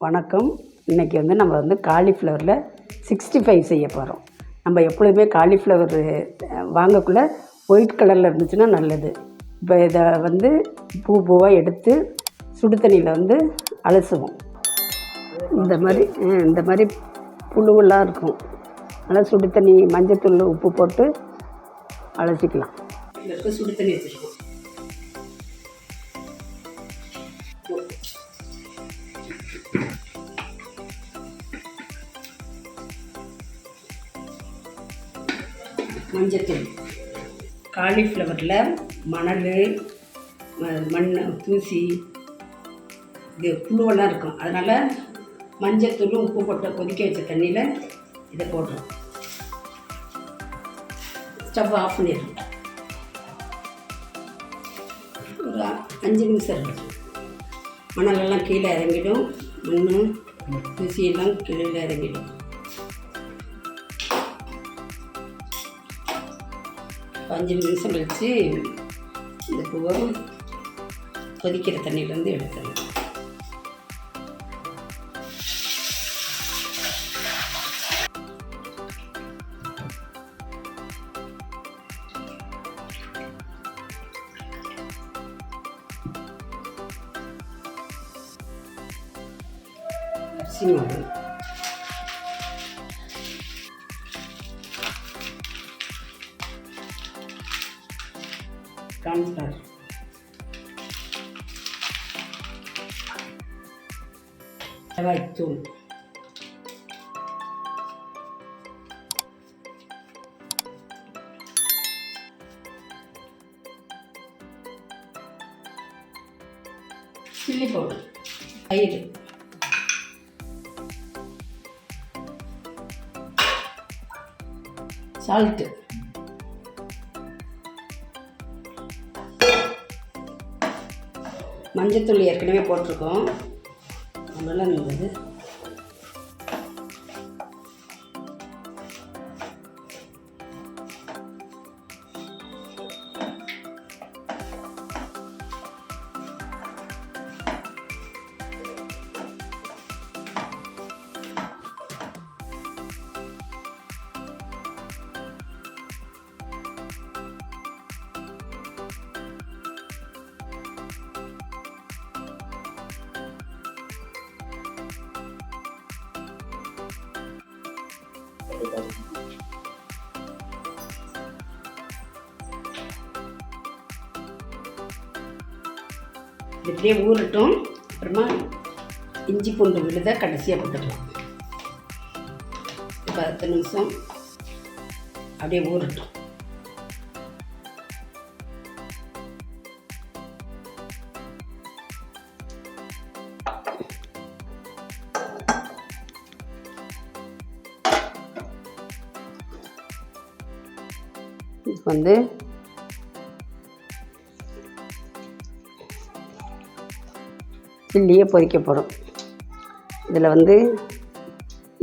வணக்கம். இன்றைக்கி நம்ம காலிஃப்ளவரில் 65 செய்ய போகிறோம். நம்ம எப்பொழுதுமே காலிஃப்ளவர் வாங்கக்குள்ளே ஒயிட் கலரில் இருந்துச்சுன்னா நல்லது. இப்போ இதை பூவாக எடுத்து சுடு தண்ணியில் அலசுவோம். இந்த மாதிரி புழுவெல்லாம் இருக்கும். அதனால் சுடு தண்ணி மஞ்சத்தூள் உப்பு போட்டு அலசிக்கலாம். இதற்கு சுடு தண்ணி வச்சுருக்கோம். மஞ்சத்தூள். காலிஃப்ளவரில் மணல், மண், தூசி, இது புழுவெல்லாம் இருக்கும். அதனால் மஞ்சத்தூள் உப்பு போட்டு கொதிக்க வச்ச தண்ணியில் இதை போடுறோம். ஸ்டவ் ஆஃப் பண்ணிடுறோம். ஒரு 5 நிமிஷம் இருக்கும். மணலெல்லாம் கீழே இறங்கிடும். மண் தூசியெல்லாம் கீழே இறங்கிடும். 5 நிமிஷம் கழித்து இந்த பூவை கொதிக்கிற தண்ணியிலேருந்து எடுத்துடணும். அரிசி மாவு, கார்ன்ஃப்ளவர், தூள், சில்லி பவுடர், தயிர், சால்ட்டு, மஞ்சத்தூள் ஏற்கனவே போட்டிருக்கோம். அதனால் நல்லது. இப்படியே ஊறட்டும். அப்புறமா இஞ்சி பூண்டு விழுத கடைசியாக போட்டுக்கலாம். 10 நிமிஷம் அப்படியே ஊறட்டும். இப்போ சில்லியே பொரிக்க போகிறோம். இதில்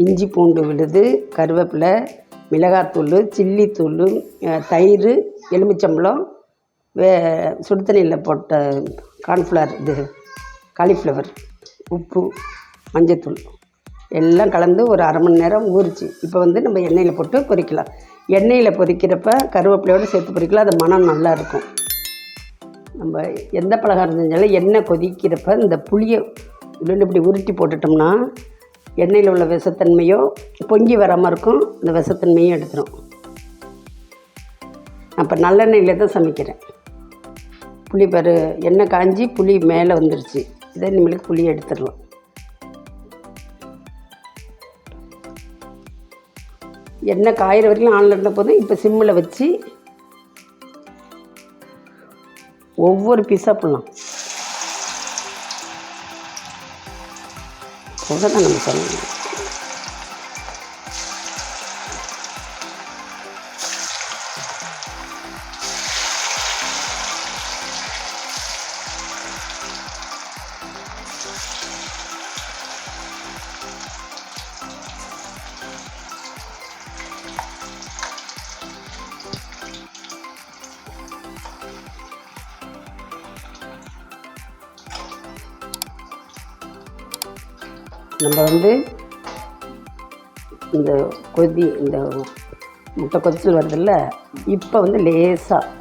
இஞ்சி பூண்டு விழுது, கருவேப்பிலை, மிளகாத்தூள், சில்லித்தூள், தயிர், எலுமிச்சம்பழம், சுடு தண்ணியில் போட்ட கார்ன்ஃப்ளவர், இது காலிஃப்ளவர், உப்பு, மஞ்சத்தூள் எல்லாம் கலந்து ஒரு அரை மணி நேரம் ஊறிச்சு. இப்போ நம்ம எண்ணெயில் போட்டு பொரிக்கலாம். எண்ணெயில் பொரிக்கிறப்ப கருவேப்பிலையோடு சேர்த்து பொரிக்கலாம். அது மனம் நல்லா இருக்கும். நம்ம எந்த பலகாரம் செஞ்சாலும் எண்ணெய் கொதிக்கிறப்ப இந்த புளியை இப்படி உருட்டி போட்டுட்டோம்னா எண்ணெயில் உள்ள விஷத்தன்மையோ பொங்கி வராமல் இருக்கும். இந்த விஷத்தன்மையும் எடுத்துரும். அப்போ நல்லெண்ணெயில் தான் சமைக்கிறேன். புளி எண்ணெய் காஞ்சி புளி மேலே வந்துருச்சு. இதை நம்மளுக்கு புளியை எடுத்துடலாம். எண்ணெய் காயிற வரைக்கும் ஆனில் இருந்த போதும் இப்போ சிம்மில் வச்சு ஒவ்வொரு பீஸாக போடலாம். தான் நம்ம சொல்லணும். நம்ம வந்து இந்த முட்டை கொதிச்சல் வருதில்ல, இப்போ வந்து லேசாக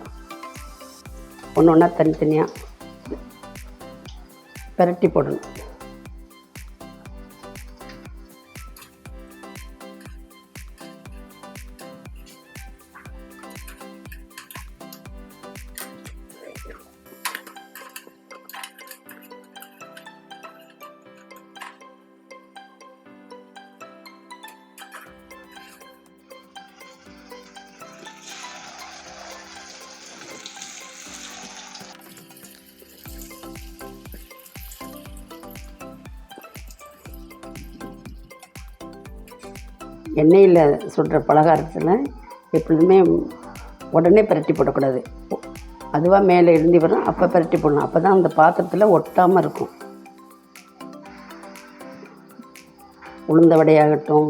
ஒன்று ஒன்றா தனித்தனியாக பிரட்டி போடணும். எண்ணெயில் சுடுற பலகாரத்தில் எப்பொழுதுமே உடனே பிரட்டி போடக்கூடாது. அதுவாக மேலே எழுந்தி வரும், அப்போ பிரட்டி போடணும். அப்போ தான் அந்த பாத்திரத்தில் ஒட்டாமல் இருக்கும். உளுந்த வடையாகட்டும்,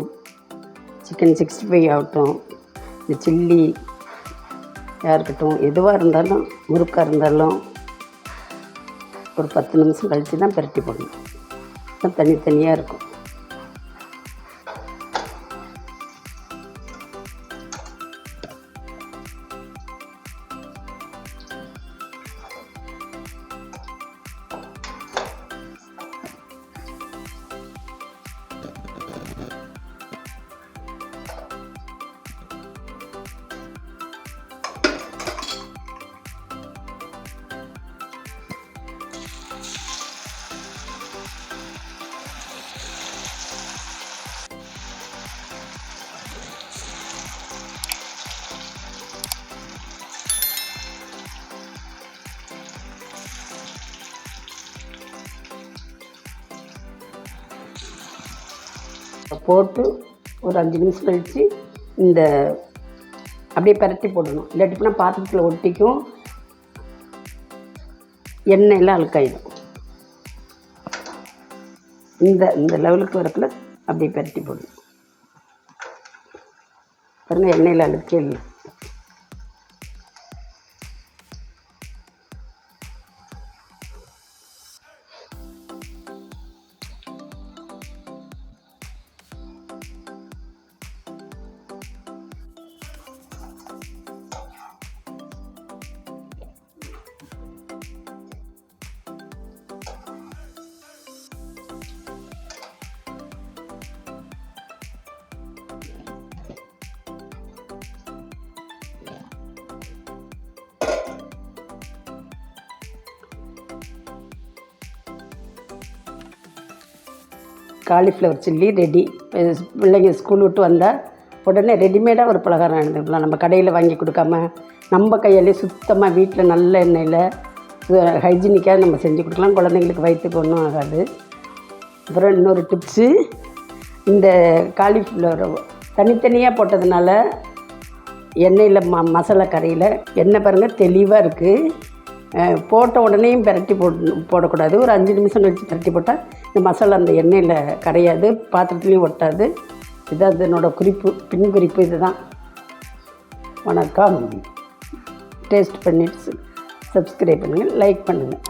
சிக்கன் 65 ஆகட்டும், இந்த சில்லி இருக்கட்டும், எதுவாக இருந்தாலும், முறுக்காக இருந்தாலும் ஒரு 10 நிமிஷம் கழித்து தான் பிரட்டி போடணும். தனித்தனியாக இருக்கும். போட்டு ஒரு 5 நிமிஷம் கழித்து இந்த அப்படியே பிரட்டி போடணும். இல்லாட்டினா பாத்திரத்தில் ஒட்டிக்கும், எண்ணெயெல்லாம் அழுக்காயிடும். இந்த லெவலுக்கு வரக்குள்ள அப்படியே பிரட்டி போடணும். பாருங்கள், எண்ணெயில் அழுக்கே இல்லை. Cauliflower chilli ready. பிள்ளைங்க ஸ்கூல் விட்டு வந்தால் உடனே ரெடிமேடாக ஒரு பலகாரம் எடுத்துக்கலாம். நம்ம கடையில் வாங்கி கொடுக்காம நம்ம கையாலே சுத்தமாக வீட்டில் நல்ல எண்ணெயில் ஹைஜீனிக்காக நம்ம செஞ்சு கொடுக்கலாம். குழந்தைங்களுக்கு வயிற்றுக்கு ஒன்றும் ஆகாது. அப்புறம் இன்னொரு டிப்ஸு, இந்த காலிஃப்ளவர் தனித்தனியாக போட்டதுனால எண்ணெயில் மசாலா கரையில் எண்ணெய் பாருங்கள் தெளிவாக இருக்குது. போட்ட உடனேயும் பிரட்டி போடக்கூடாது. ஒரு 5 நிமிஷம் கழித்து பிரட்டி போட்டால் இந்த மசாலா அந்த எண்ணெயில் கரையாது, பாத்திரத்துலேயும் ஒட்டாது. இதுதான் இதனோட பின் குறிப்பு இதுதான். வணக்கம். டேஸ்ட் பண்ணிட்டு சப்ஸ்கிரைப் பண்ணுங்கள், லைக் பண்ணுங்கள்.